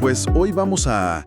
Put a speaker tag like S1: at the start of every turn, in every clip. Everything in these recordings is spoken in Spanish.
S1: pues hoy vamos a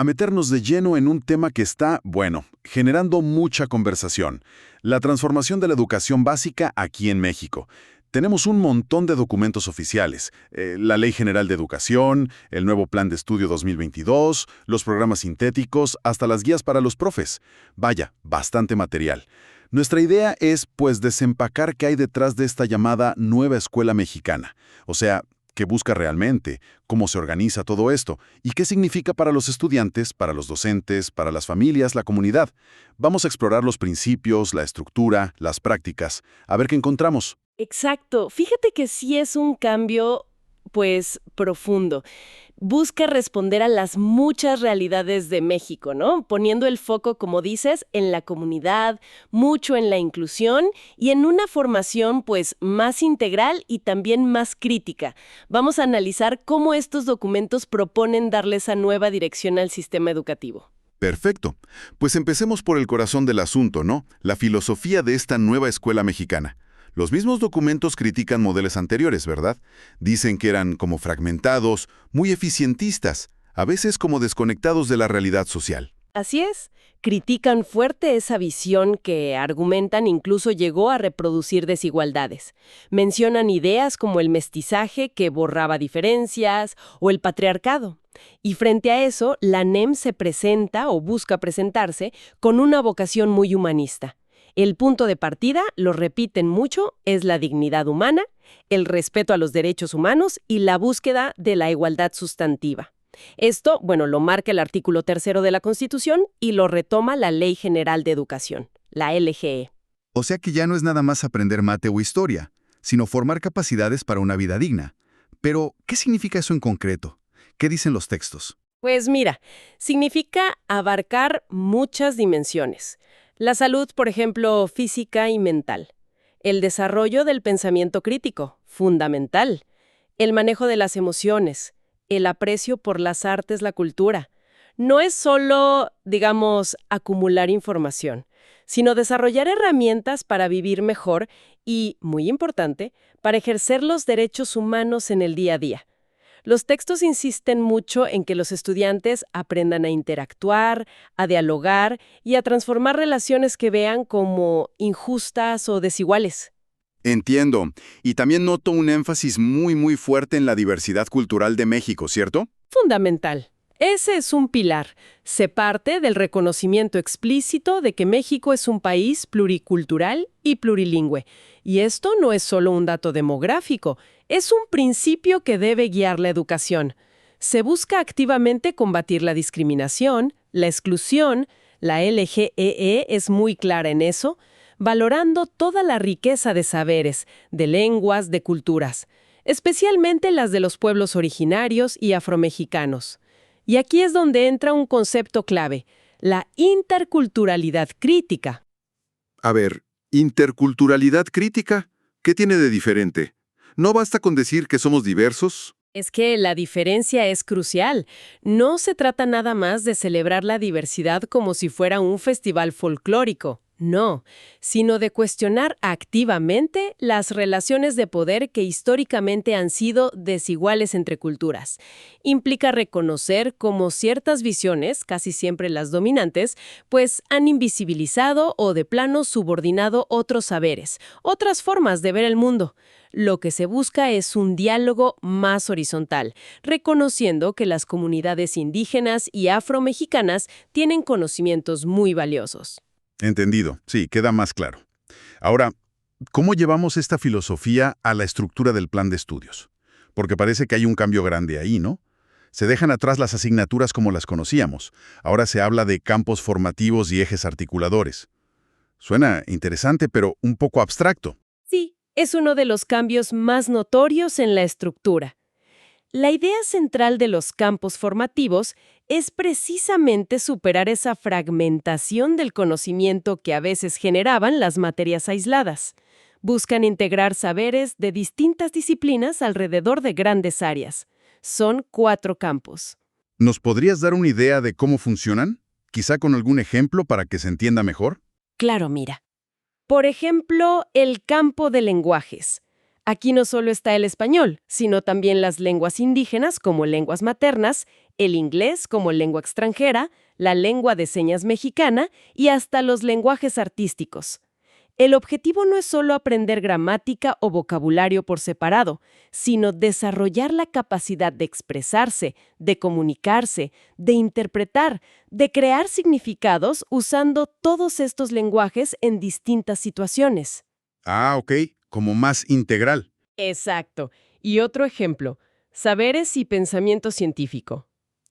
S1: meternos de lleno en un tema que está, bueno, generando mucha conversación. La transformación de la educación básica aquí en México. Tenemos un montón de documentos oficiales, la Ley General de Educación, el nuevo Plan de Estudio 2022, los programas sintéticos, hasta las guías para los profes. Vaya, bastante material. Nuestra idea es, pues, desempacar qué hay detrás de esta llamada nueva escuela mexicana. O sea, qué busca realmente, cómo se organiza todo esto y qué significa para los estudiantes, para los docentes, para las familias, la comunidad. Vamos a explorar los principios, la estructura, las prácticas, a ver qué encontramos.
S2: Exacto. Fíjate que sí es un cambio, pues, profundo. Busca responder a las muchas realidades de México, ¿no? Poniendo el foco, como dices, en la comunidad, mucho en la inclusión y en una formación, pues, más integral y también más crítica. Vamos a analizar cómo estos documentos proponen darle esa nueva dirección al sistema educativo.
S1: Perfecto. Pues empecemos por el corazón del asunto, ¿no? La filosofía de esta nueva escuela mexicana. Los mismos documentos critican modelos anteriores, ¿verdad? Dicen que eran como fragmentados, muy eficientistas, a veces como desconectados de la realidad social.
S2: Así es, critican fuerte esa visión que argumentan incluso llegó a reproducir desigualdades. Mencionan ideas como el mestizaje que borraba diferencias o el patriarcado. Y frente a eso, la NEM se presenta o busca presentarse con una vocación muy humanista. El punto de partida, lo repiten mucho, es la dignidad humana, el respeto a los derechos humanos y la búsqueda de la igualdad sustantiva. Esto, bueno, lo marca el artículo 3 de la Constitución y lo retoma la Ley General de Educación, la LGE.
S3: O sea que ya no es nada más aprender mate o historia, sino formar capacidades para una vida digna. Pero, ¿qué significa eso en concreto? ¿Qué dicen los textos?
S2: Pues mira, significa abarcar muchas dimensiones. La salud, por ejemplo, física y mental. El desarrollo del pensamiento crítico, fundamental. El manejo de las emociones. El aprecio por las artes, la cultura. No es solo, digamos, acumular información, sino desarrollar herramientas para vivir mejor y, muy importante, para ejercer los derechos humanos en el día a día. Los textos insisten mucho en que los estudiantes aprendan a interactuar, a dialogar y a transformar relaciones que vean como injustas o desiguales.
S1: Entiendo. Y también noto un énfasis muy fuerte en la diversidad cultural de México, ¿cierto?
S2: Fundamental. Ese es un pilar. Se parte del reconocimiento explícito de que México es un país pluricultural y plurilingüe. Y esto no es solo un dato demográfico, es un principio que debe guiar la educación. Se busca activamente combatir la discriminación, la exclusión, la LGEE es muy clara en eso, valorando toda la riqueza de saberes, de lenguas, de culturas, especialmente las de los pueblos originarios y afromexicanos. Y aquí es donde entra un concepto clave, la interculturalidad crítica.
S4: A ver, interculturalidad crítica, ¿qué tiene de diferente? ¿No basta con decir que somos diversos?
S2: Es que la diferencia es crucial. No se trata nada más de celebrar la diversidad como si fuera un festival folclórico. No, sino de cuestionar activamente las relaciones de poder que históricamente han sido desiguales entre culturas. Implica reconocer cómo ciertas visiones, casi siempre las dominantes, pues han invisibilizado o de plano subordinado otros saberes, otras formas de ver el mundo. Lo que se busca es un diálogo más horizontal, reconociendo que las comunidades indígenas y afromexicanas tienen conocimientos muy valiosos.
S1: Entendido. Sí, queda más claro. Ahora, ¿cómo llevamos esta filosofía a la estructura del plan de estudios? Porque parece que hay un cambio grande ahí, ¿no? Se dejan atrás las asignaturas como las conocíamos. Ahora se habla de campos formativos y ejes articuladores. Suena interesante, pero un poco abstracto.
S2: Sí, es uno de los cambios más notorios en la estructura. La idea central de los campos formativos es precisamente superar esa fragmentación del conocimiento que a veces generaban las materias aisladas. Buscan integrar saberes de distintas disciplinas alrededor de grandes áreas. Son 4 campos.
S1: ¿Nos podrías dar una idea de cómo funcionan? Quizá con algún ejemplo para que se entienda mejor.
S2: Claro, mira. Por ejemplo, el campo de lenguajes. Aquí no solo está el español, sino también las lenguas indígenas como lenguas maternas, el inglés como lengua extranjera, la lengua de señas mexicana y hasta los lenguajes artísticos. El objetivo no es solo aprender gramática o vocabulario por separado, sino desarrollar la capacidad de expresarse, de comunicarse, de interpretar, de crear significados usando todos estos lenguajes en distintas situaciones.
S1: Ah, ok, como más integral.
S2: Exacto. Y otro ejemplo, saberes y pensamiento científico.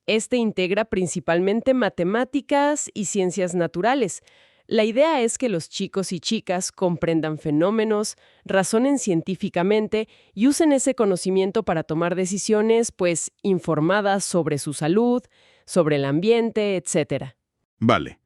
S2: Este integra principalmente matemáticas y ciencias naturales. La idea es que los chicos y chicas comprendan fenómenos, razonen científicamente y usen ese conocimiento para tomar decisiones, pues, informadas sobre su salud, sobre el ambiente, etc.
S1: Vale.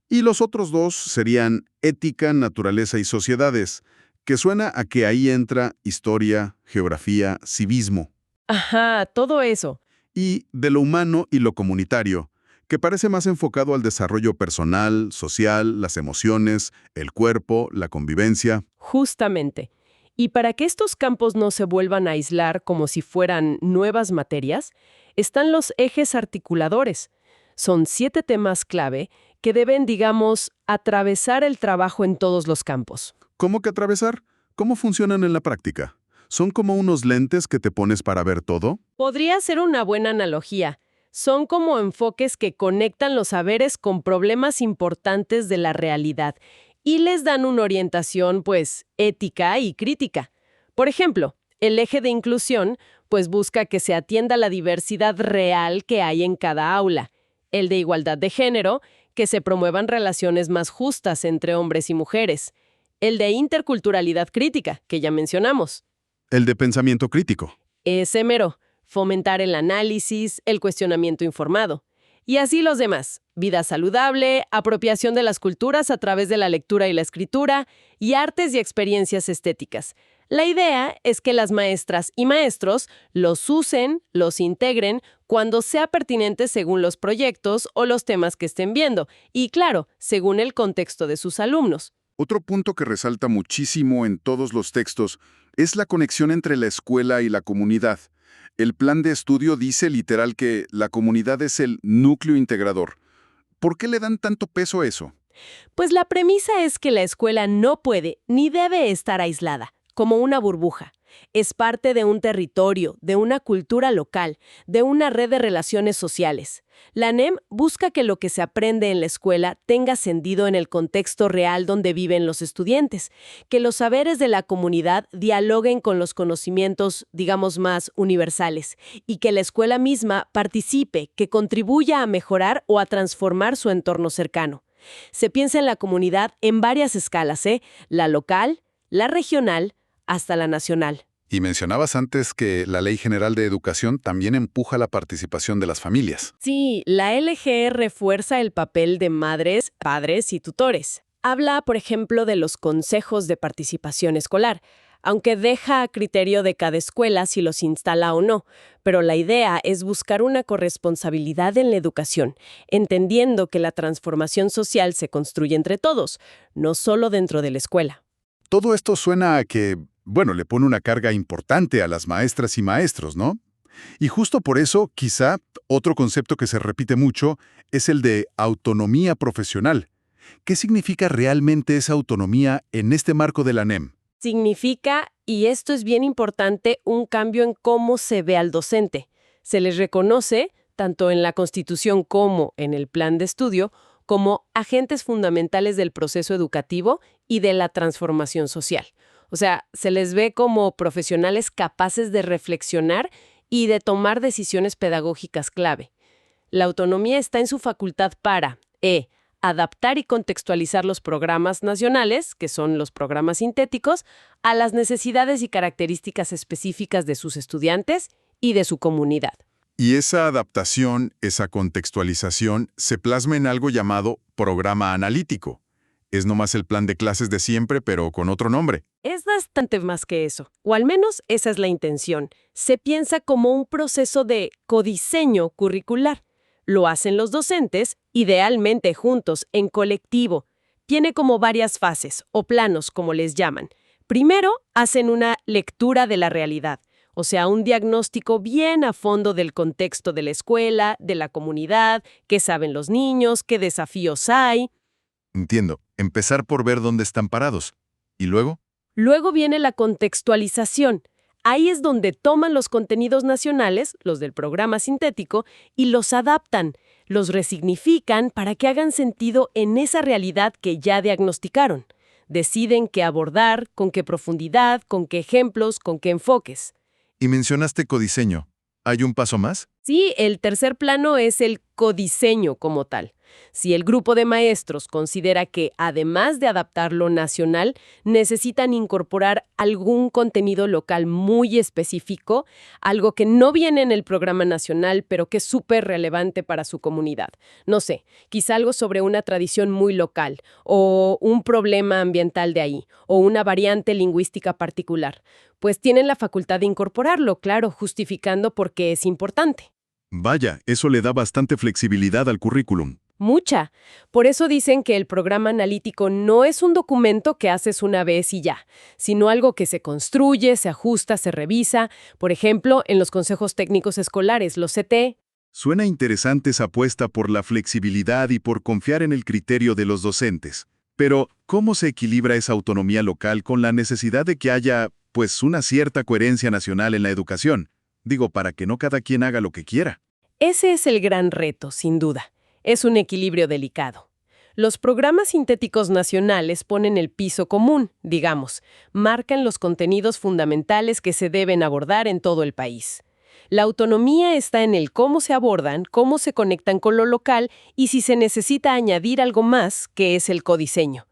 S1: Y los otros dos serían ética, naturaleza y sociedades, que suena a que ahí entra historia, geografía, civismo.
S2: Ajá, todo eso.
S1: Y de lo humano y lo comunitario, que parece más enfocado al desarrollo personal, social, las emociones, el cuerpo, la convivencia.
S2: Justamente. Y para que estos campos no se vuelvan a aislar como si fueran nuevas materias, están los ejes articuladores. Son 7 temas clave que deben, digamos, atravesar el trabajo en todos los campos.
S1: ¿Cómo que atravesar? ¿Cómo funcionan en la práctica? ¿Son como unos lentes que te pones para ver todo?
S2: Podría ser una buena analogía. Son como enfoques que conectan los saberes con problemas importantes de la realidad y les dan una orientación, pues, ética y crítica. Por ejemplo, el eje de inclusión, pues busca que se atienda la diversidad real que hay en cada aula. El de igualdad de género, que se promuevan relaciones más justas entre hombres y mujeres. El de interculturalidad crítica, que ya mencionamos.
S1: El de pensamiento crítico.
S2: Ese mero, fomentar el análisis, el cuestionamiento informado. Y así los demás, vida saludable, apropiación de las culturas a través de la lectura y la escritura, y artes y experiencias estéticas. La idea es que las maestras y maestros los usen, los integren, cuando sea pertinente según los proyectos o los temas que estén viendo, y claro, según el contexto de sus alumnos.
S4: Otro punto que resalta muchísimo en todos los textos es la conexión entre la escuela y la comunidad. El plan de estudio dice literal que la comunidad es el núcleo integrador. ¿Por qué le dan tanto peso a eso?
S2: Pues la premisa es que la escuela no puede ni debe estar aislada, como una burbuja. Es parte de un territorio, de una cultura local, de una red de relaciones sociales. La NEM busca que lo que se aprende en la escuela tenga sentido en el contexto real donde viven los estudiantes, que los saberes de la comunidad dialoguen con los conocimientos, digamos, más universales, y que la escuela misma participe, que contribuya a mejorar o a transformar su entorno cercano. Se piensa en la comunidad en varias escalas, la local, la regional, hasta la nacional.
S1: Y mencionabas antes que la Ley General de Educación también empuja la participación de las familias.
S2: Sí, la LGE refuerza el papel de madres, padres y tutores. Habla, por ejemplo, de los consejos de participación escolar, aunque deja a criterio de cada escuela si los instala o no, pero la idea es buscar una corresponsabilidad en la educación, entendiendo que la transformación social se construye entre todos, no solo dentro de la escuela.
S1: Todo esto suena a que, le pone una carga importante a las maestras y maestros, ¿no? Y justo por eso, quizá, otro concepto que se repite mucho es el de autonomía profesional. ¿Qué significa realmente esa autonomía en este marco de la NEM?
S2: Significa, y esto es bien importante, un cambio en cómo se ve al docente. Se les reconoce, tanto en la Constitución como en el plan de estudio, como agentes fundamentales del proceso educativo y de la transformación social. O sea, se les ve como profesionales capaces de reflexionar y de tomar decisiones pedagógicas clave. La autonomía está en su facultad para adaptar y contextualizar los programas nacionales, que son los programas sintéticos, a las necesidades y características específicas de sus estudiantes y de su comunidad.
S1: Y esa adaptación, esa contextualización, se plasma en algo llamado programa analítico. Es nomás el plan de clases de siempre, pero con otro nombre.
S2: Es bastante más que eso, o al menos esa es la intención. Se piensa como un proceso de codiseño curricular. Lo hacen los docentes, idealmente juntos, en colectivo. Tiene como varias fases, o planos, como les llaman. Primero, hacen una lectura de la realidad, o sea, un diagnóstico bien a fondo del contexto de la escuela, de la comunidad, qué saben los niños, qué desafíos hay.
S3: Entiendo. Empezar por ver dónde están parados. ¿Y luego?
S2: Luego viene la contextualización. Ahí es donde toman los contenidos nacionales, los del programa sintético, y los adaptan, los resignifican para que hagan sentido en esa realidad que ya diagnosticaron. Deciden qué abordar, con qué profundidad, con qué ejemplos, con qué enfoques.
S3: Y mencionaste codiseño. ¿Hay un paso más?
S2: Sí, el tercer plano es el codiseño como tal. Si el grupo de maestros considera que, además de adaptar lo nacional, necesitan incorporar algún contenido local muy específico, algo que no viene en el programa nacional, pero que es súper relevante para su comunidad. No sé, quizá algo sobre una tradición muy local, o un problema ambiental de ahí, o una variante lingüística particular, pues tienen la facultad de incorporarlo, claro, justificando por qué es importante.
S1: Vaya, eso le da bastante flexibilidad al currículum.
S2: Mucha. Por eso dicen que el programa analítico no es un documento que haces una vez y ya, sino algo que se construye, se ajusta, se revisa, por ejemplo, en los consejos técnicos escolares, los CT.
S1: Suena interesante esa apuesta por la flexibilidad y por confiar en el criterio de los docentes. Pero, ¿cómo se equilibra esa autonomía local con la necesidad de que haya, pues, una cierta coherencia nacional en la educación? Digo, para que no cada quien haga lo que quiera.
S2: Ese es el gran reto, sin duda. Es un equilibrio delicado. Los programas sintéticos nacionales ponen el piso común, digamos, marcan los contenidos fundamentales que se deben abordar en todo el país. La autonomía está en el cómo se abordan, cómo se conectan con lo local y si se necesita añadir algo más, que es el codiseño.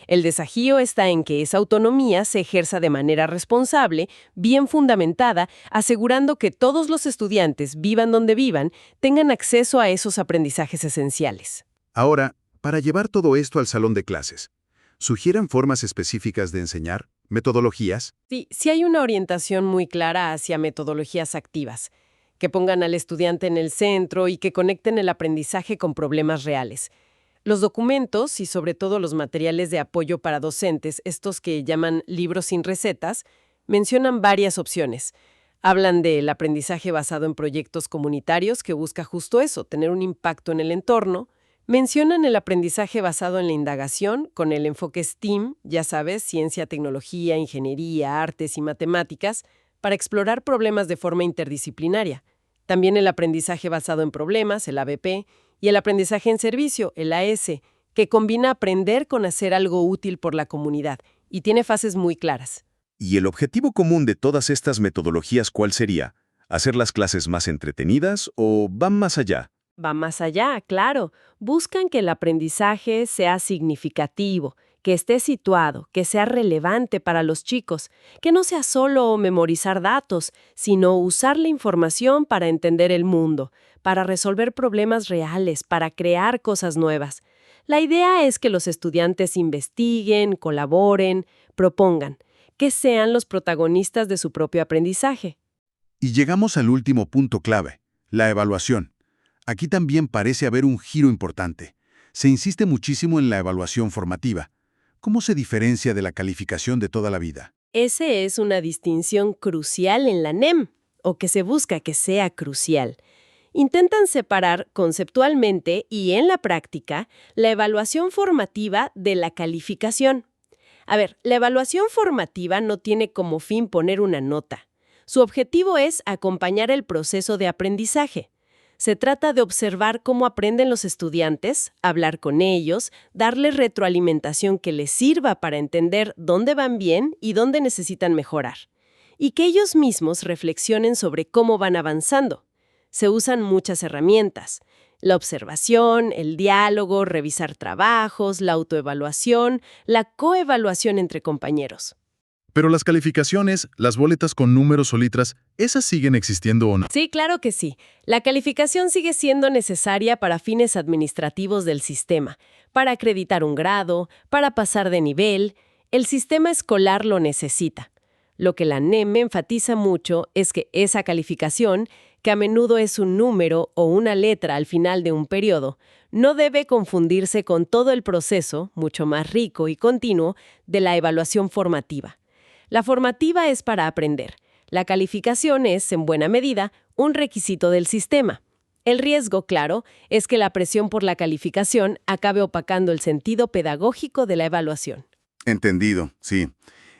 S2: El desafío está en que esa autonomía se ejerza de manera responsable, bien fundamentada, asegurando que todos los estudiantes, vivan donde vivan, tengan acceso a esos aprendizajes esenciales.
S1: Ahora, para llevar todo esto al salón de clases, ¿sugieran formas específicas de enseñar? ¿Metodologías?
S2: Sí hay una orientación muy clara hacia metodologías activas, que pongan al estudiante en el centro y que conecten el aprendizaje con problemas reales. Los documentos y sobre todo los materiales de apoyo para docentes, estos que llaman libros sin recetas, mencionan varias opciones. Hablan del aprendizaje basado en proyectos comunitarios que busca justo eso, tener un impacto en el entorno. Mencionan el aprendizaje basado en la indagación, con el enfoque STEAM, ya sabes, ciencia, tecnología, ingeniería, artes y matemáticas, para explorar problemas de forma interdisciplinaria. También el aprendizaje basado en problemas, el ABP, y el aprendizaje en servicio, el AS, que combina aprender con hacer algo útil por la comunidad, y tiene fases muy claras.
S1: ¿Y el objetivo común de todas estas metodologías cuál sería? ¿Hacer las clases más entretenidas o van más allá?
S2: Va más allá, claro. Buscan que el aprendizaje sea significativo, que esté situado, que sea relevante para los chicos, que no sea solo memorizar datos, sino usar la información para entender el mundo, para resolver problemas reales, para crear cosas nuevas. La idea es que los estudiantes investiguen, colaboren, propongan, que sean los protagonistas de su propio aprendizaje.
S1: Y llegamos al último punto clave, la evaluación. Aquí también parece haber un giro importante. Se insiste muchísimo en la evaluación formativa. ¿Cómo se diferencia de la calificación de toda la vida?
S2: Esa es una distinción crucial en la NEM, o que se busca que sea crucial. Intentan separar conceptualmente y en la práctica la evaluación formativa de la calificación. A ver, la evaluación formativa no tiene como fin poner una nota. Su objetivo es acompañar el proceso de aprendizaje. Se trata de observar cómo aprenden los estudiantes, hablar con ellos, darles retroalimentación que les sirva para entender dónde van bien y dónde necesitan mejorar. Y que ellos mismos reflexionen sobre cómo van avanzando. Se usan muchas herramientas: la observación, el diálogo, revisar trabajos, la autoevaluación, la coevaluación entre compañeros.
S1: Pero las calificaciones, las boletas con números o letras, ¿esas siguen existiendo o no?
S2: Sí, claro que sí. La calificación sigue siendo necesaria para fines administrativos del sistema, para acreditar un grado, para pasar de nivel. El sistema escolar lo necesita. Lo que la NEM enfatiza mucho es que esa calificación, que a menudo es un número o una letra al final de un periodo, no debe confundirse con todo el proceso, mucho más rico y continuo, de la evaluación formativa. La formativa es para aprender. La calificación es, en buena medida, un requisito del sistema. El riesgo, claro, es que la presión por la calificación acabe opacando el sentido pedagógico de la evaluación.
S1: Entendido, sí.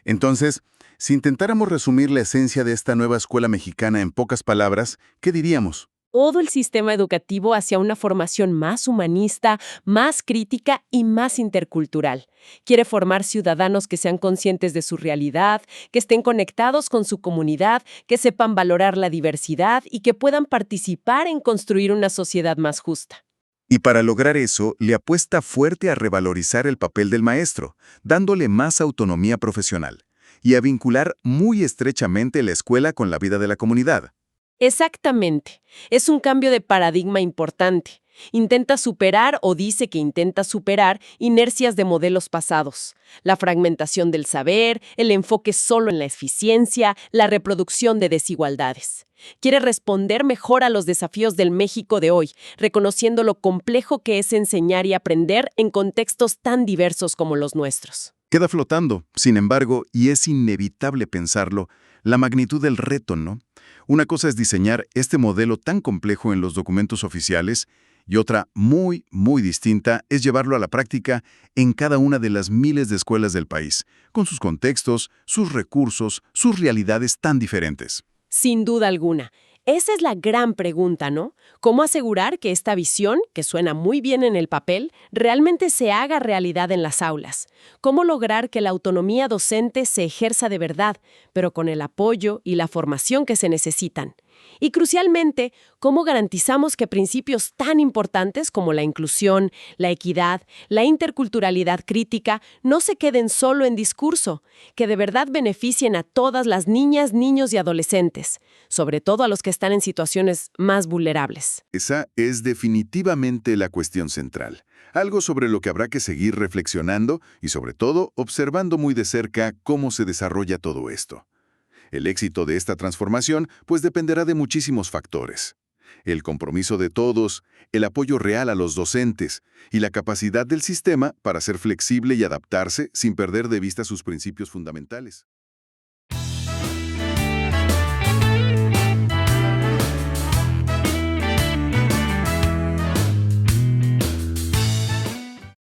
S1: Entonces, si intentáramos resumir la esencia de esta nueva escuela mexicana en pocas palabras, ¿qué diríamos?
S2: Todo el sistema educativo hacia una formación más humanista, más crítica y más intercultural. Quiere formar ciudadanos que sean conscientes de su realidad, que estén conectados con su comunidad, que sepan valorar la diversidad y que puedan participar en construir una sociedad más justa.
S3: Y para lograr eso, le apuesta fuerte a revalorizar el papel del maestro, dándole más autonomía profesional, y a vincular muy estrechamente la escuela con la vida de la comunidad.
S2: Exactamente. Es un cambio de paradigma importante. Intenta superar o dice que intenta superar inercias de modelos pasados. La fragmentación del saber, el enfoque solo en la eficiencia, la reproducción de desigualdades. Quiere responder mejor a los desafíos del México de hoy, reconociendo lo complejo que es enseñar y aprender en contextos tan diversos como los nuestros.
S3: Queda flotando, sin embargo, y es inevitable pensarlo, la magnitud del reto, ¿no? Una cosa es diseñar este modelo tan complejo en los documentos oficiales y otra muy, muy distinta es llevarlo a la práctica en cada una de las miles de escuelas del país, con sus contextos, sus recursos, sus realidades tan diferentes.
S2: Sin duda alguna. Esa es la gran pregunta, ¿no? ¿Cómo asegurar que esta visión, que suena muy bien en el papel, realmente se haga realidad en las aulas? ¿Cómo lograr que la autonomía docente se ejerza de verdad, pero con el apoyo y la formación que se necesitan? Y crucialmente, ¿cómo garantizamos que principios tan importantes como la inclusión, la equidad, la interculturalidad crítica no se queden solo en discurso, que de verdad beneficien a todas las niñas, niños y adolescentes, sobre todo a los que están en situaciones más vulnerables?
S4: Esa es definitivamente la cuestión central. Algo sobre lo que habrá que seguir reflexionando y sobre todo observando muy de cerca cómo se desarrolla todo esto. El éxito de esta transformación pues dependerá de muchísimos factores. El compromiso de todos, el apoyo real a los docentes y la capacidad del sistema para ser flexible y adaptarse sin perder de vista sus principios fundamentales.